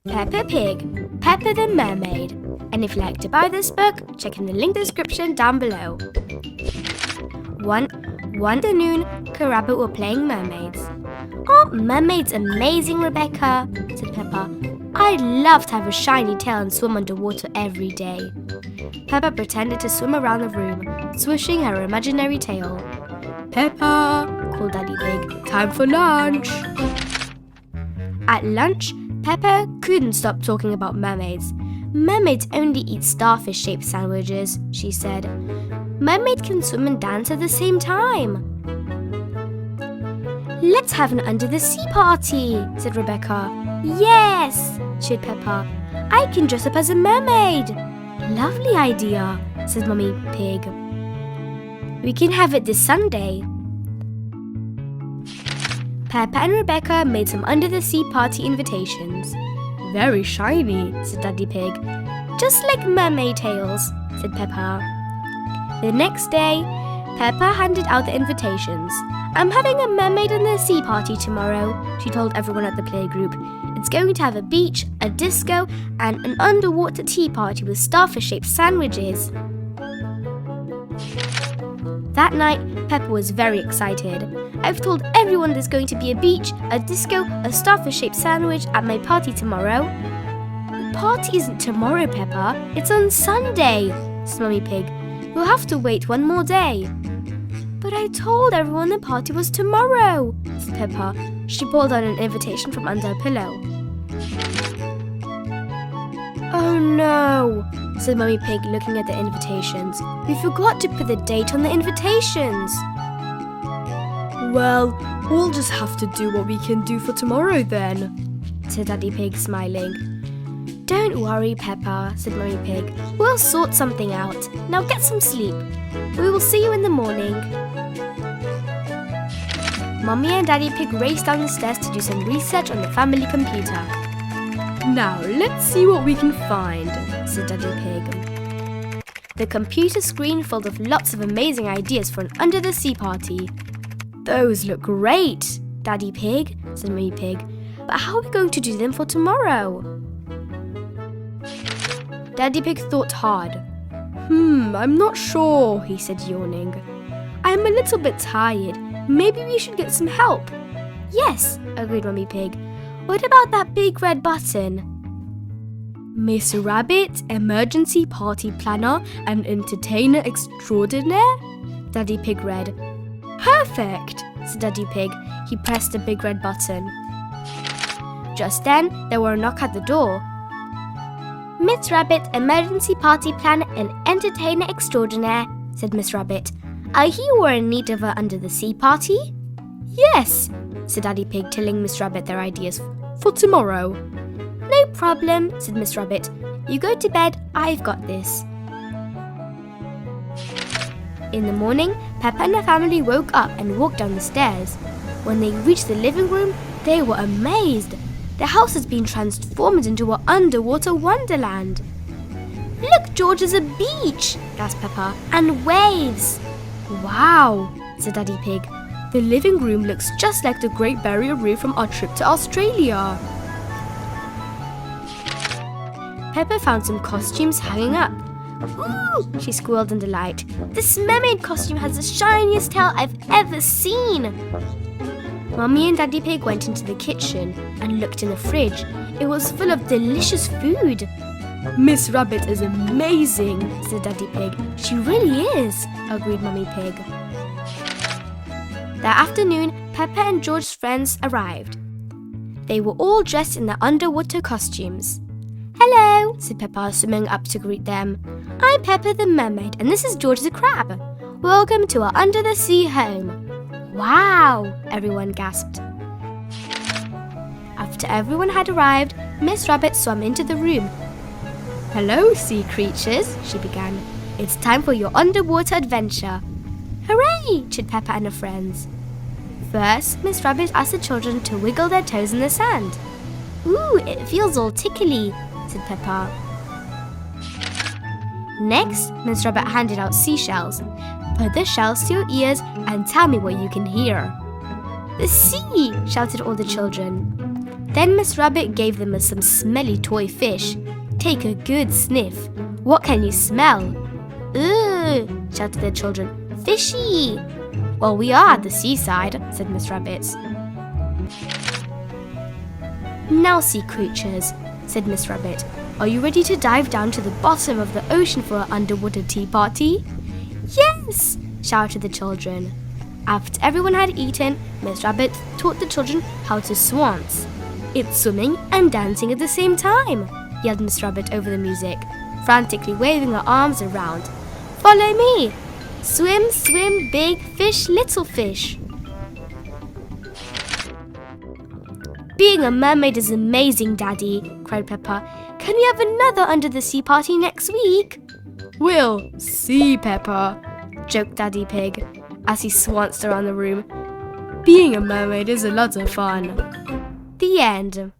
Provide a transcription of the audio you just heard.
Peppa Pig, Peppa the Mermaid. And if you'd like to buy this book, check in the link description down below. One afternoon, Rabbit were playing mermaids. Aren't mermaids amazing, Rebecca? Said Peppa. I'd love to have a shiny tail and swim underwater every day. Peppa pretended to swim around the room, swishing her imaginary tail. Peppa, called Daddy Pig, time for lunch. At lunch, Peppa couldn't stop talking about mermaids. Mermaids only eat starfish-shaped sandwiches, she said. Mermaids can swim and dance at the same time. Let's have an under-the-sea party, said Rebecca. Yes, cheered Peppa. I can dress up as a mermaid. Lovely idea, said Mummy Pig. We can have it this Sunday. Peppa and Rebecca made some under-the-sea party invitations. Very shiny, said Daddy Pig. Just like mermaid tails, said Peppa. The next day, Peppa handed out the invitations. I'm having a mermaid in the sea party tomorrow, she told everyone at the playgroup. It's going to have a beach, a disco, and an underwater tea party with starfish-shaped sandwiches. That night, Peppa was very excited. I've told everyone there's going to be a beach, a disco, a starfish-shaped sandwich at my party tomorrow. The party isn't tomorrow, Peppa. It's on Sunday, said Mummy Pig. You'll have to wait one more day. But I told everyone the party was tomorrow, said Peppa. She pulled out an invitation from under her pillow. Oh no, said Mummy Pig, looking at the invitations. We forgot to put the date on the invitations. Well, we'll just have to do what we can do for tomorrow then, said Daddy Pig, smiling. Don't worry, Peppa, said Mummy Pig. We'll sort something out. Now get some sleep. We will see you in the morning. Mummy and Daddy Pig raced down the stairs to do some research on the family computer. Now, let's see what we can find, said Daddy Pig. The computer screen filled with lots of amazing ideas for an under-the-sea party. Those look great, Daddy Pig, said Mummy Pig. But how are we going to do them for tomorrow? Daddy Pig thought hard. I'm not sure, he said, yawning. I'm a little bit tired. Maybe we should get some help. Yes, agreed Mummy Pig. What about that big red button? Miss Rabbit, Emergency Party Planner and Entertainer Extraordinaire? Daddy Pig read. Perfect, said Daddy Pig. He pressed the big red button. Just then, there were a knock at the door. Miss Rabbit, Emergency Party Planner and Entertainer Extraordinaire, said Miss Rabbit. Are you in need of an under-the-sea party? Yes, said Daddy Pig, telling Miss Rabbit their ideas for tomorrow. No problem, said Miss Rabbit. You go to bed, I've got this. In the morning, Peppa and her family woke up and walked down the stairs. When they reached the living room, they were amazed. The house has been transformed into an underwater wonderland. Look, George, there's a beach, gasped Peppa, and waves. Wow, said Daddy Pig. The living room looks just like the Great Barrier Reef from our trip to Australia. Peppa found some costumes hanging up. Ooh, she squealed in delight. This mermaid costume has the shiniest tail I've ever seen. Mummy and Daddy Pig went into the kitchen and looked in the fridge. It was full of delicious food. Miss Rabbit is amazing, said Daddy Pig. She really is, agreed Mummy Pig. That afternoon, Peppa and George's friends arrived. They were all dressed in their underwater costumes. Hello, said Peppa, swimming up to greet them. I'm Peppa the Mermaid, and this is George the Crab. Welcome to our under-the-sea home. Wow, everyone gasped. After everyone had arrived, Miss Rabbit swam into the room. Hello, sea creatures, she began. It's time for your underwater adventure. Hooray, cheered Peppa and her friends. First, Miss Rabbit asked the children to wiggle their toes in the sand. Ooh, it feels all tickly, said Peppa. Next, Miss Rabbit handed out seashells. Put the shells to your ears and tell me what you can hear. The sea, shouted all the children. Then Miss Rabbit gave them some smelly toy fish. Take a good sniff. What can you smell? Ugh, shouted the children. Fishy! Well, we are at the seaside, said Miss Rabbit. Now, sea creatures, said Miss Rabbit, are you ready to dive down to the bottom of the ocean for an underwater tea party? Yes, shouted the children. After everyone had eaten, Miss Rabbit taught the children how to swans. It's swimming and dancing at the same time, yelled Miss Rabbit over the music, frantically waving her arms around. Follow me! Swim, swim, big fish, little fish. Being a mermaid is amazing, Daddy, cried Peppa. Can we have another under the sea party next week? We'll see, Peppa, joked Daddy Pig as he swanced around the room. Being a mermaid is a lot of fun. The end.